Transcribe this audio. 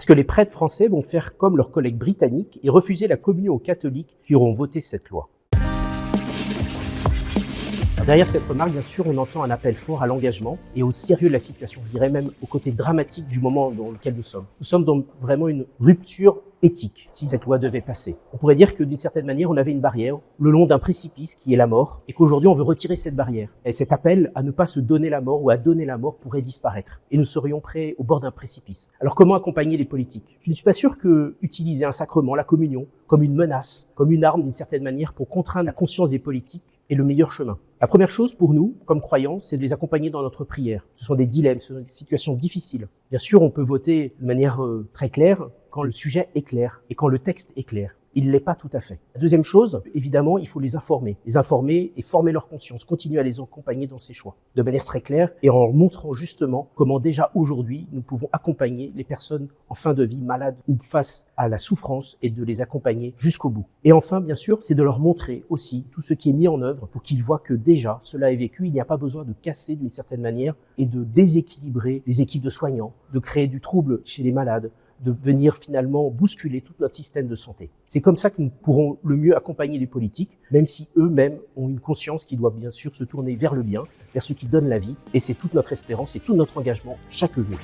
Est-ce que les prêtres français vont faire comme leurs collègues britanniques et refuser la communion aux catholiques qui auront voté cette loi? Derrière cette remarque, bien sûr, on entend un appel fort à l'engagement et au sérieux de la situation, je dirais même au côté dramatique du moment dans lequel nous sommes. Nous sommes dans vraiment une rupture éthique si cette loi devait passer. On pourrait dire que d'une certaine manière, on avait une barrière le long d'un précipice qui est la mort et qu'aujourd'hui on veut retirer cette barrière. Et cet appel à ne pas se donner la mort ou à donner la mort pourrait disparaître et nous serions prêts au bord d'un précipice. Alors comment accompagner les politiques? Je ne suis pas sûr que utiliser un sacrement, la communion, comme une menace, comme une arme d'une certaine manière pour contraindre la conscience des politiques est le meilleur chemin. La première chose pour nous, comme croyants, c'est de les accompagner dans notre prière. Ce sont des dilemmes, ce sont des situations difficiles. Bien sûr, on peut voter de manière très claire quand le sujet est clair et quand le texte est clair. Il ne l'est pas tout à fait. La deuxième chose, évidemment, il faut les informer et former leur conscience, continuer à les accompagner dans ces choix, de manière très claire et en leur montrant justement comment déjà aujourd'hui nous pouvons accompagner les personnes en fin de vie, malades ou face à la souffrance et de les accompagner jusqu'au bout. Et enfin, bien sûr, c'est de leur montrer aussi tout ce qui est mis en œuvre pour qu'ils voient que déjà cela est vécu, il n'y a pas besoin de casser d'une certaine manière et de déséquilibrer les équipes de soignants, de créer du trouble chez les malades, de venir finalement bousculer tout notre système de santé. C'est comme ça que nous pourrons le mieux accompagner les politiques, même si eux-mêmes ont une conscience qui doit bien sûr se tourner vers le bien, vers ce qui donne la vie, et c'est toute notre espérance et tout notre engagement chaque jour.